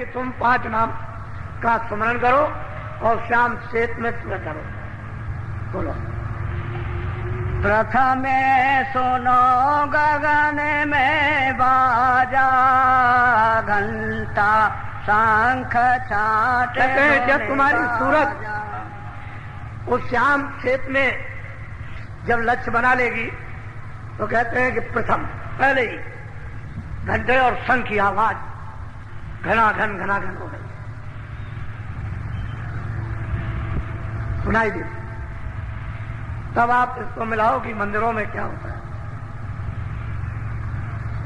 कि तुम 5 नाम का स्मरण करो और श्याम शेत में पूरा करो। बोलो। प्रथमे सुनो गगन में बाजा, घंटा शंख छाट। कहते हैं जब तुम्हारी सूरत उस श्याम शेत में जब लक्ष्य बना लेगी तो कहते हैं कि प्रथम पहले ही घंटे और शंख की आवाज घनाघन हो गई, सुनाई दी। तब आप इसको मिलाओ कि मंदिरों में क्या होता है।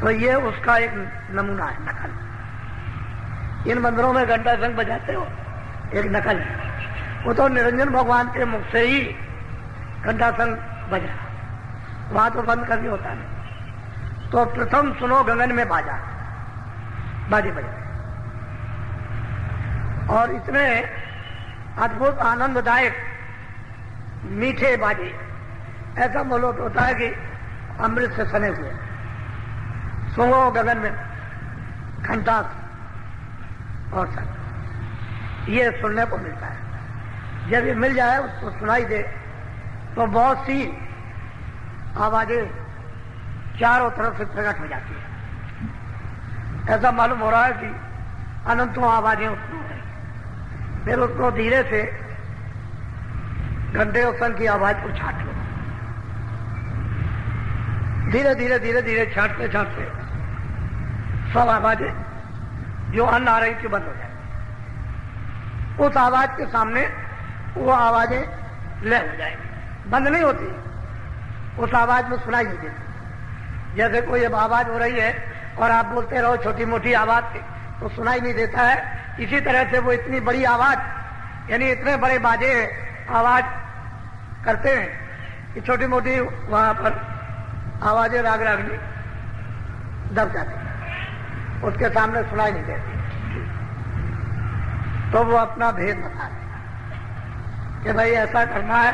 तो ये उसका एक नमूना है, नकल। इन मंदिरों में घंटा शंख बजाते हो, एक नकल है। वो तो निरंजन भगवान के मुख से ही घंटा शंख बज रहा, वहां तो बंद करके होता नहीं। तो प्रथम सुनो गगन में बाजा, बाजे बजे, और इतने अद्भुत आनंददायक मीठे बाजे, ऐसा मालूम होता है कि अमृत से सने हुए। सुनो गगन में घंटा और शंख, ये सुनने को मिलता है। जब ये मिल जाए, उसको सुनाई दे, तो बहुत सी आवाजें चारों तरफ से प्रकट हो जाती है। ऐसा मालूम हो रहा है कि अनंतों आवाजें उत्पन्न हो रही। फिर उसको धीरे से घंटे और शंख की आवाज को छाट लो, धीरे धीरे धीरे धीरे छाटते छाटते सब आवाजें जो अन्न आ रही थी बंद हो जाए। उस आवाज के सामने वो आवाजें लय हो जाएगी, बंद नहीं होती, उस आवाज में सुनाई नहीं देती। जैसे कोई अब आवाज हो रही है और आप बोलते रहो छोटी मोटी आवाज से, तो सुनाई नहीं देता है। इसी तरह से वो इतनी बड़ी आवाज, यानी इतने बड़े बाजे आवाज करते हैं कि छोटी मोटी वहां पर आवाजें राग रागनी दब जाती है, उसके सामने सुनाई नहीं देती। तो वो अपना भेद बता रहे कि भाई ऐसा करना है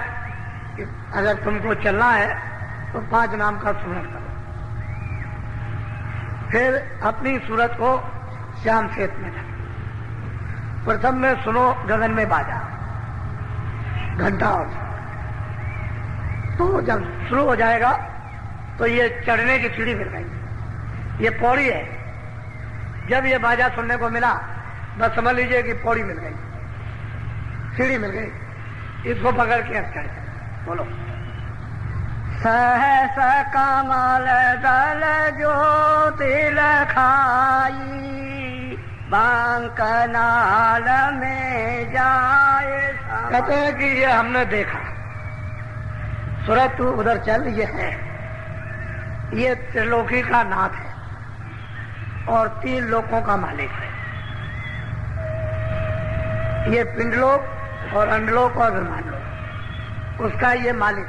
कि अगर तुमको चलना है तो 5 नाम का स्मरण करो। फिर अपनी सूरत को श्याम शेत में रखो। प्रथम में सुनो गगन में बाजा, घंटा और तो जब शुरू हो जाएगा तो ये चढ़ने की सीढ़ी मिल गई, ये पौड़ी है। जब ये बाजा सुनने को मिला, बस समझ लीजिए कि पौड़ी मिल गई, सीढ़ी मिल गई, इसको पकड़ के अब चढ़। बोलो। सहस कमल दल ज्योति लखाई, बांकनाल में जाए। कहते हैं कि ये हमने देखा, सूरत तू उधर चल, ये है, ये त्रिलोकी का नाथ है और 3 लोकों का मालिक है। ये पिंडलोक और अंडलोक और ब्रह्मांडलोक, उसका ये मालिक,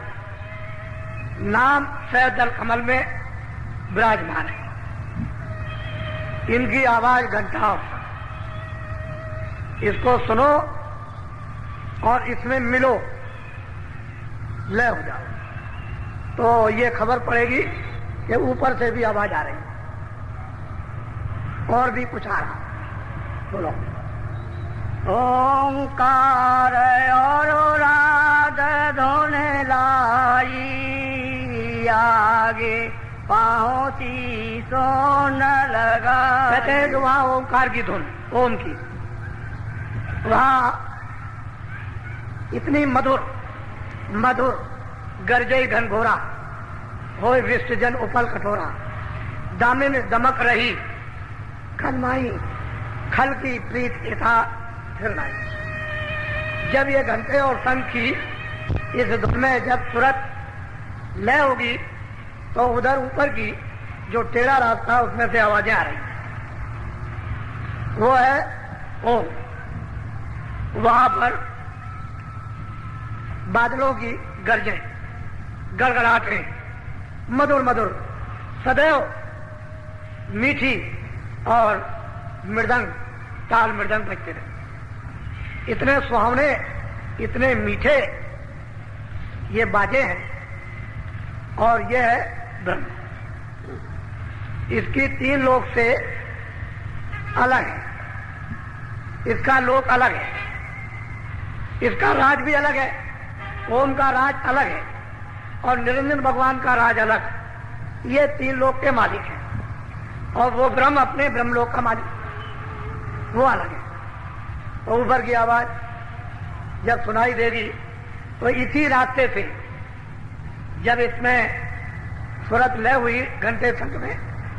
नाम सैदल कमल में विराजमान है। इनकी आवाज घंटा, इसको सुनो और इसमें मिलो, लय हो जाओ, तो ये खबर पड़ेगी कि ऊपर से भी आवाज आ रही है और भी कुछ आ रहा। बोलो। ओंकार और राध धुन लाई, आगे पहुंची सोन लगा। कहते हैं कि वहां ओंकार की धुन, ओम की, वहां इतनी मधुर मधुर गरजई घनघोरा, होय विष्टजन उपल कठोरा, दामिन दमक रही खनमाई, खल की प्रीत यथा फिर नहीं। जब ये घंटे और शंख की इस धुन में जब तुरंत लय होगी तो उधर ऊपर की जो टेढ़ा रास्ता उसमें से आवाजें आ रही हैं, वो है ओम। वहां पर बादलों की गर्जें, गड़गड़ाहटें, मधुर मधुर सदैव मीठी और मृदंग, ताल मृदंग बजते रहे। इतने सुहावने, इतने मीठे ये बाजे हैं। और ये है ब्रह्म, इसकी 3 लोक से अलग है। इसका लोक अलग है, इसका राज भी अलग है, ओम का राज अलग है और निरंजन भगवान का राज अलग। ये 3 लोक के मालिक हैं और वो ब्रह्म अपने ब्रह्मलोक का मालिक वो अलग है। तो ऊपर की आवाज जब सुनाई देगी तो इसी रास्ते से जब इसमें सूरत लय हुई घंटे संग में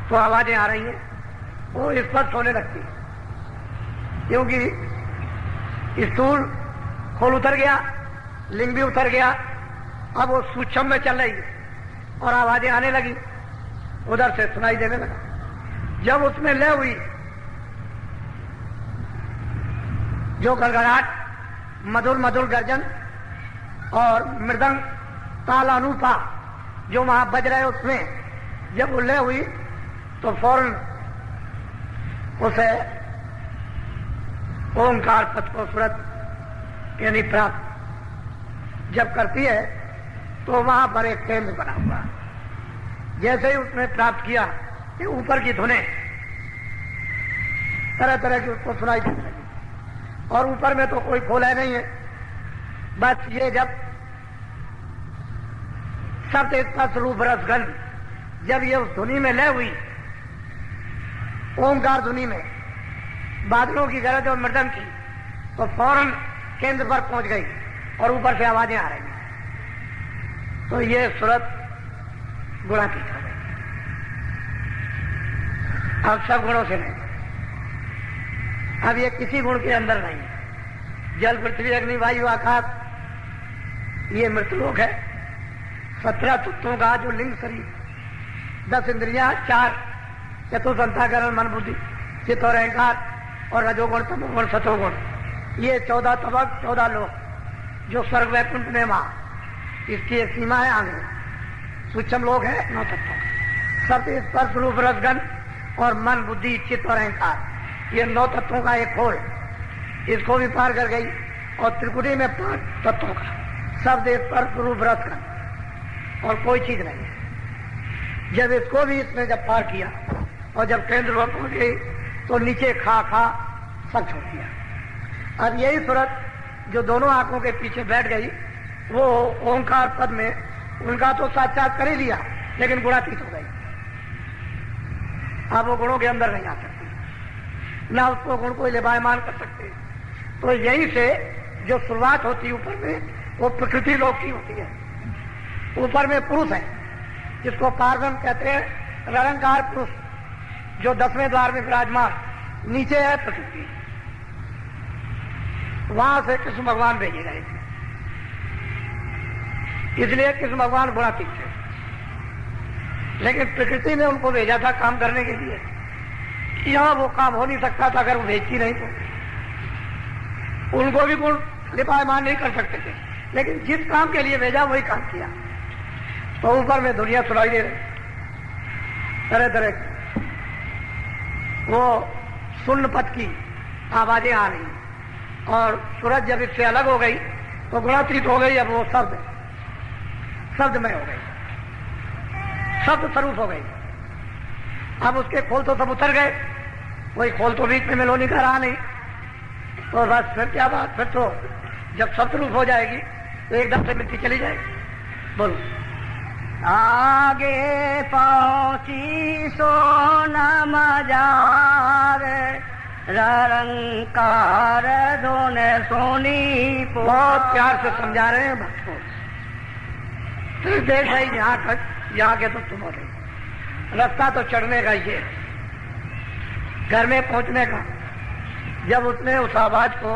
तो आवाजें आ रही हैं, वो इस पर सोने लगती है क्योंकि स्थूल खोल उतर गया, लिंग भी उतर गया, अब वो सूक्ष्म में चल रही है और आवाजें आने लगी, उधर से सुनाई देने लगा। जब उसमें लय हुई, जो गड़गड़ाहट, मधुर मधुर गर्जन और मृदंग ताल अनुपा जो वहां बज रहे उसमें जब वो लय हुई तो फौरन उसे ओंकार पद को सूरत यानी प्राप्त जब करती है तो वहां पर एक केंद्र बना हुआ। जैसे ही उसने प्राप्त किया कि ऊपर की धुनें तरह तरह की उसको सुनाई देने लगी और ऊपर में तो कोई खोला नहीं है, बस ये जब शब्द स्पर्श रूप रस गंध जब ये उस धुनी में लय हुई, ओंकार धुनी में बादलों की गरज और मृदंग की, तो फौरन केंद्र पर पहुंच गई और ऊपर से आवाजें आ रही हैं। तो ये सूरत गुणातीत हो गई। अब सब गुणों से नहीं, अब ये किसी गुण के अंदर नहीं है। जल पृथ्वी अग्नि वायु आकाश ये मृतलोक है। 17 तत्वों का जो लिंग शरीर, 10 इंद्रियां, 4 चतुर्संताकरण मन बुद्धि चित्त और अहंकार और रजोगुण तमोगुण सतोगुण, ये 14 तबक 14 लोग जो स्वर्ग वैकुंठ में वहां इसकी एक सीमा है आगे। सूक्ष्म लोग है 9 तत्वों का, शब्द स्पर्श रूप रसगन और मन बुद्धि चित्त और अहंकार, ये 9 तत्वों का एक खोल, इसको भी पार कर गई। और त्रिकुटी में 5 तत्वों का शब्द स्पर्श रूप रसगन और कोई चीज नहीं है। जब इसको भी इसने जब पार किया और जब केंद्र पर पहुंच गई तो नीचे खा सब छोड़ दिया। अब यही सूरत जो दोनों आंखों के पीछे बैठ गई वो ओंकार पद में उनका तो साक्षात कर ही लिया, लेकिन गुणातीत हो गई। अब वो गुणों के अंदर नहीं आ सकती, ना उसको गुण को लिबायमान कर सकते। तो यहीं से जो शुरुआत होती है ऊपर में वो प्रकृति लोक की होती है। ऊपर में पुरुष है जिसको पार्वम कहते हैं, निरंकार पुरुष जो 10वें द्वार में विराजमान, नीचे है प्रकृति। वहां से कृष्ण भगवान भेजे गए थे, इसलिए कृष्ण भगवान गुणातीत थे। लेकिन प्रकृति ने उनको भेजा था काम करने के लिए, यहां वो काम हो नहीं सकता था अगर वो भेजती नहीं तो। उनको भी गुण लिपायमान नहीं कर सकते थे, लेकिन जिस काम के लिए भेजा वही काम किया। तो ऊपर में दुनिया सुनाई दे रही तरह तरह की, वो शून्य पद की आवाजें आ रही और सूरज जब इससे अलग हो गई तो गुणातीत हो गई। अब वो शब्दमय हो गई, शब्द स्वरूप हो गई। अब उसके खोल तो सब उतर गए, वही खोल तो बीच में मेलोनी का रहा नहीं। तो बस फिर क्या बात, फिर तो जब शब्द रूप हो जाएगी तो एकदम से मिट्टी चली जाएगी। बोलो। आगे पहुंची सोना मजार, रंकार धोने सोनी। बहुत प्यार से समझा रहे हैं भक्तों। फिर देख रही यहाँ तक, यहाँ के तो तुम हो रही, रास्ता तो चढ़ने का ही है, घर में पहुंचने का। जब उसने उस आवाज को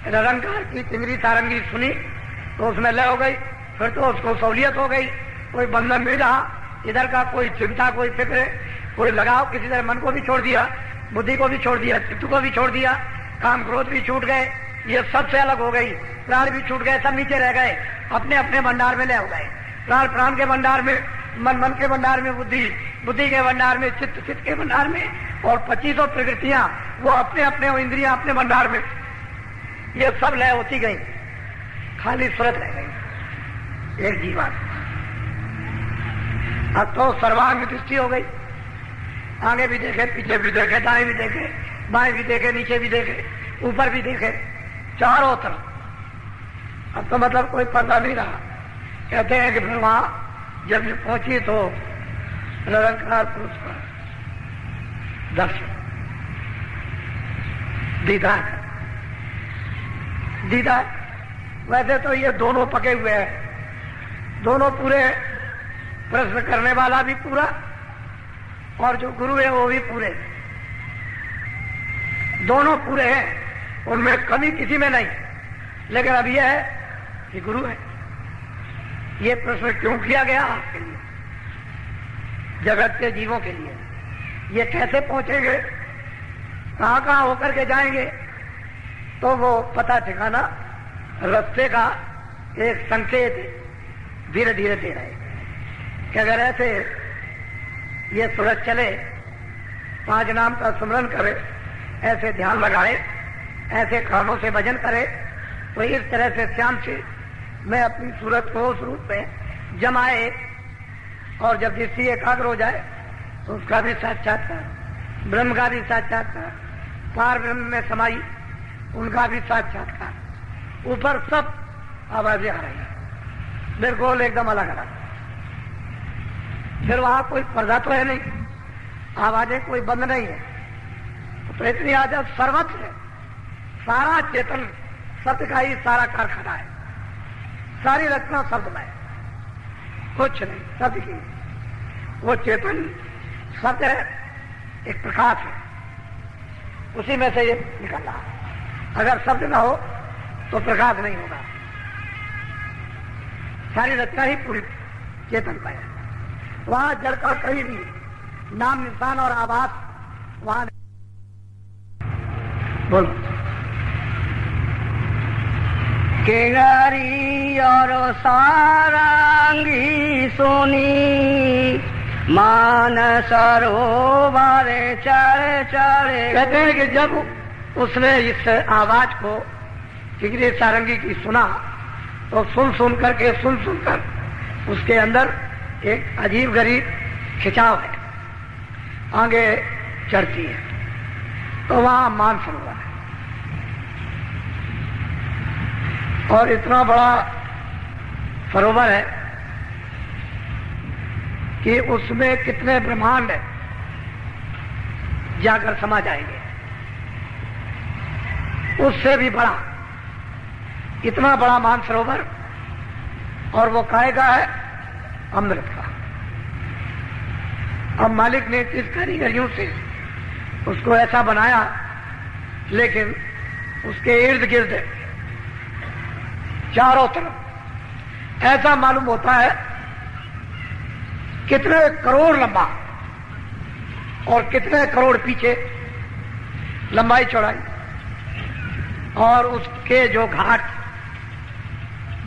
रंकार की तिंगरी सारंगी सुनी तो उसमें लय हो गई। फिर तो उसको सहूलियत हो गई, कोई बंधन नहीं रहा इधर का, कोई चिंता, कोई फिक्र, कोई लगाव, किसी तरह मन को भी छोड़ दिया, बुद्धि को भी छोड़ दिया, चित्त को भी छोड़ दिया, काम क्रोध भी छूट गए, ये सबसे अलग हो गई। प्राण भी छूट गए, सब नीचे रह गए, अपने अपने भंडार में लय हो गए। प्राण प्राण के भंडार में, मन मन के भंडार में, बुद्धि बुद्धि के भंडार में, चित्त चित्त के भंडार में, और 25 प्रकृतियां वो अपने अपने, इंद्रियां अपने भंडार में, ये सब लय होती गई, खाली सूरत रह गई, एक जीवात्मा। अब तो सर्वांग दृष्टि हो गई, आगे भी देखे, पीछे भी देखे, दाएं भी देखे, बाएं भी देखे, नीचे भी देखे, ऊपर भी देखे, चारों तरफ। अब तो मतलब कोई पर्दा नहीं रहा। कहते हैं कि फिर वहां जब ये पहुंची तो निरंकार पुरुष का दर्शन, दीदार। दीदार वैसे तो ये दोनों पके हुए हैं, दोनों पूरे, प्रश्न करने वाला भी पूरा और जो गुरु है वो भी पूरे, दोनों पूरे हैं, उनमें कमी किसी में नहीं। लेकिन अब यह है कि गुरु है। ये प्रश्न क्यों किया गया आपके लिए, जगत के जीवों के लिए? ये कैसे पहुंचेंगे, कहां कहां होकर के जाएंगे, तो वो पता ठिकाना रास्ते का एक संकेत धीरे धीरे दे रहे कि अगर ऐसे ये सूरज चले, 5 नाम का स्मरण करे, ऐसे ध्यान लगाए, ऐसे कानों से भजन करे, तो इस तरह से श्याम से मैं अपनी सूरत को उस रूप में जमाए, और जब दृष्टि एकाग्र हो जाए तो उसका भी साक्षात्कार, ब्रह्म का भी साक्षात्कार, पार ब्रह्म में समाई उनका भी साक्षात्कार, ऊपर सब आवाजें आ रही हैं, बिल्कुल एकदम अलग अलग। फिर वहां कोई पर्दा तो है नहीं, आवाजें कोई बंद नहीं है, तो इतनी आजाद सर्वत्र है, सारा चेतन सत्य का ही सारा कारखाना है, सारी रचना शब्द में, कुछ नहीं, सत्य की। वो चेतन सत्य है, एक प्रकाश है, उसी में से ये निकल रहा है। अगर शब्द न हो तो प्रकाश नहीं होगा। सारी रचना ही पूरी चेतन का है, वहां जड़ का कहीं नहीं, नाम निशान और आवाज वहां बोलो। केंगारी और सारंगी सुनी, मान सरोवर चढ़ चढ़े। कहते हैं कि जब उसने इस आवाज को किंगरी सारंगी की सुना, तो सुन कर उसके अंदर एक अजीब गरीब खिंचाव है, आगे चढ़ती है, तो वहां मान सरोवर है, और इतना बड़ा सरोवर है कि उसमें कितने ब्रह्मांड जाकर समा जाएंगे, उससे भी बड़ा, इतना बड़ा मानसरोवर, और वो कायगा है अमृत का। अब मालिक ने किस कारीगरियों से उसको ऐसा बनाया, लेकिन उसके इर्द गिर्द चारों तरफ ऐसा मालूम होता है कितने करोड़ लंबा और कितने करोड़ पीछे लंबाई चौड़ाई, और उसके जो घाट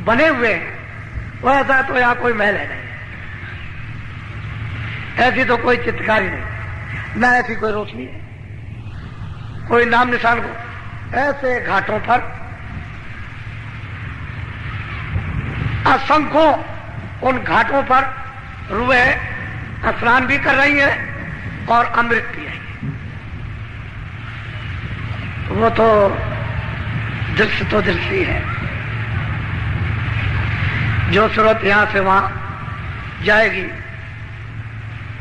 बने हुए हैं वैसा तो यहां कोई महल है नहीं, ऐसी तो कोई चित्रकारी नहीं, न ऐसी कोई रोशनी है, कोई नाम निशान को। ऐसे घाटों पर असंख्यों उन घाटों पर रुएं स्नान भी कर रही हैं और अमृत पी रही हैं। वो तो दृश्य है। जो सूरत यहां से वहां जाएगी,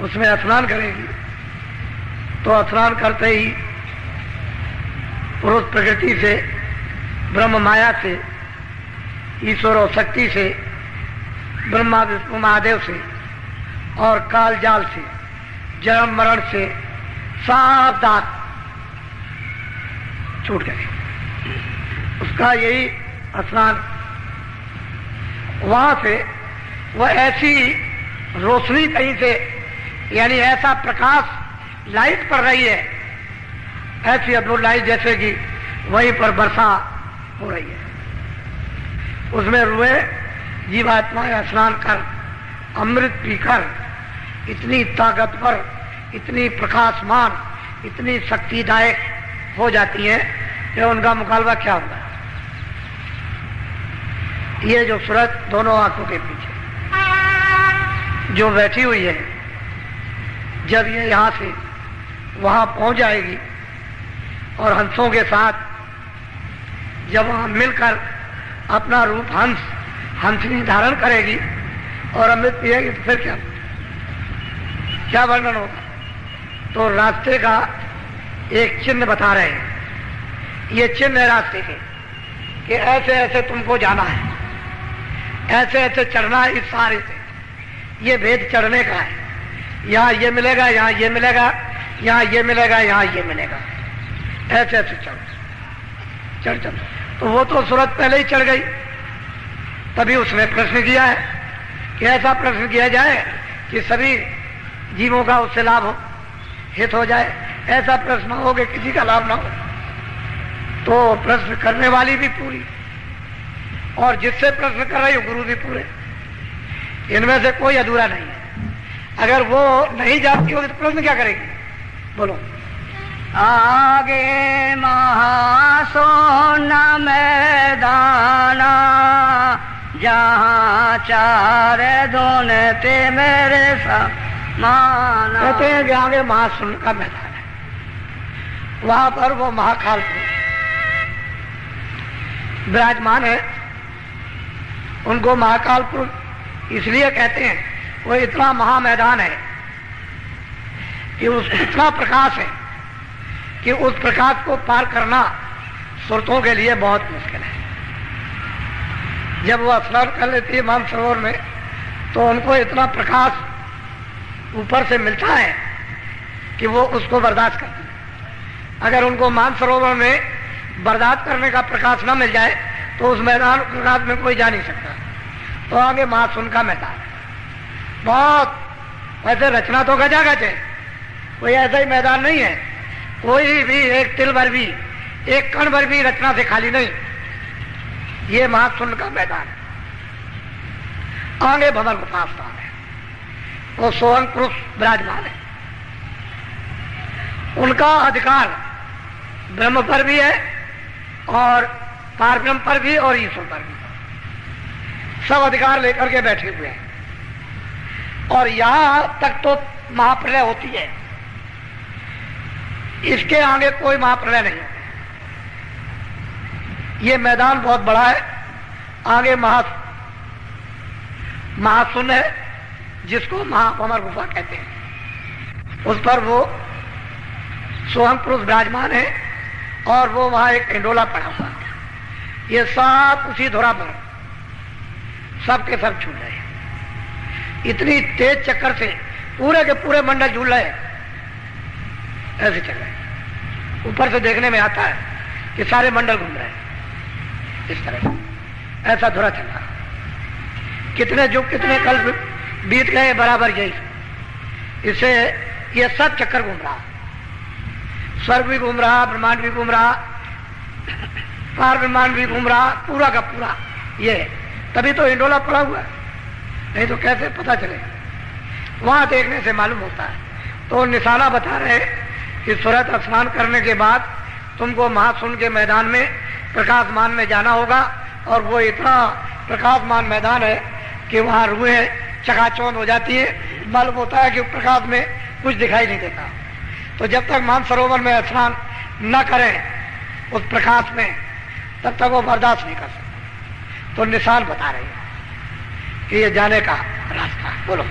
उसमें स्नान करेगी, तो स्नान करते ही पुरुष प्रकृति से, ब्रह्म माया से, ईश्वर और शक्ति से, ब्रह्मा विष्णु महादेव से और काल जाल से, जन्म मरण से साफ दांत छूट गए। उसका यही स्नान, वहां से वह ऐसी रोशनी कहीं से, यानी ऐसा प्रकाश, लाइट पड़ रही है, ऐसी अद्भुत लाइट जैसे कि वहीं पर वर्षा हो रही है। उसमें रुए जीवात्माएं स्नान कर, अमृत पीकर इतनी ताकतवर, इतनी प्रकाशमान, इतनी शक्तिदायक हो जाती हैं कि उनका मुकाबला क्या होगा। ये जो सूरज दोनों आंखों के पीछे जो बैठी हुई है, जब ये यहां से वहां पहुंच जाएगी और हंसों के साथ जब वहां मिलकर अपना रूप हंसनी धारण करेगी और अमृत पिएगी तो फिर क्या वर्णन होगा। तो रास्ते का एक चिन्ह बता रहे हैं, ये चिन्ह है रास्ते के कि ऐसे ऐसे तुमको जाना है, ऐसे ऐसे चढ़ना है, इस सारे से ये भेद चढ़ने का है। यहाँ ये मिलेगा, यहाँ ये मिलेगा, यहाँ ये मिलेगा, यहाँ ये मिलेगा, ऐसे ऐसे चढ़। तो वो तो सूरत पहले ही चढ़ गई, तभी उसने प्रश्न किया है कि ऐसा प्रश्न किया जाए कि सभी जीवों का उससे लाभ हो, हित हो जाए। ऐसा प्रश्न हो कि किसी का लाभ ना हो। तो प्रश्न करने वाली भी पूरी और जिससे प्रश्न कर रही हो गुरु भी पूरे, इनमें से कोई अधूरा नहीं है। अगर वो नहीं जानती होगी तो प्रश्न क्या करेगी, बोलो। आगे महासोना मैदाना, जहाँ चार धुनते मेरे समाना। कहते हैं कि आगे महासुन का मैदान है, वहां पर वो महाकाल विराजमान है। उनको महाकालपुर इसलिए कहते हैं, वो इतना महामैदान है कि उस इतना प्रकाश है कि उस प्रकाश को पार करना सुरतों के लिए बहुत मुश्किल है। जब वो स्नान कर लेती है मानसरोवर में तो उनको इतना प्रकाश ऊपर से मिलता है कि वो उसको बर्दाश्त करती है। अगर उनको मानसरोवर में बर्दाश्त करने का प्रकाश न मिल जाए तो उस मैदान प्रकाश में कोई जा नहीं सकता। तो आगे महासुन का मैदान है, बहुत वैसे रचना तो गजागज है, कोई ऐसा ही मैदान नहीं है, कोई भी एक तिल भर भी, एक कण भर भी रचना से खाली नहीं। ये महासुन का मैदान है। आगे भवन गुफा स्थान है, वो सोहन पुरुष विराजमान है। उनका अधिकार ब्रह्म पर भी है और पारब्रह्म पर भी और ईश्वर पर भी, सब अधिकार लेकर के बैठे हुए हैं। और यहां तक तो महाप्रलय होती है, इसके आगे कोई महाप्रलय नहीं है। ये मैदान बहुत बड़ा है। आगे महासुन है, जिसको महाभंवर गुफा कहते हैं। उस पर वो सोहम पुरुष विराजमान है और वो वहां एक इंडोला पड़ा हुआ है। ये सब उसी धुरा पर सब के सब झूल रहे हैं। इतनी तेज चक्कर से पूरे के पूरे मंडल झूल रहे हैं, ऐसे चल रहे हैं। ऊपर से देखने में आता है कि सारे मंडल घूम रहे हैं इस तरह से, ऐसा धुरा चल रहा। कितने युग कितने कल बीत गए बराबर यही, इससे ये सब चक्कर घूम रहा। स्वर्ग भी घूम रहा, ब्रह्मांड भी घूम रहा, पार ब्रह्मांड भी घूम रहा, पूरा का पूरा ये। तभी तो इंडोला पड़ा हुआ है, नहीं तो कैसे पता चले। वहां देखने से मालूम होता है। तो निशाना बता रहे कि सूरत स्नान करने के बाद तुमको महासुन के मैदान में प्रकाशमान में जाना होगा। और वो इतना प्रकाशमान मैदान है कि वहां रूहें चकाचौंध हो जाती है। मालूम होता है कि प्रकाश में कुछ दिखाई नहीं देता। तो जब तक मानसरोवर में स्नान न करें उस प्रकाश में, तब तक वो बर्दाश्त नहीं कर सकते। तो निशान बता रहे हैं कि ये जाने का रास्ता। बोलो।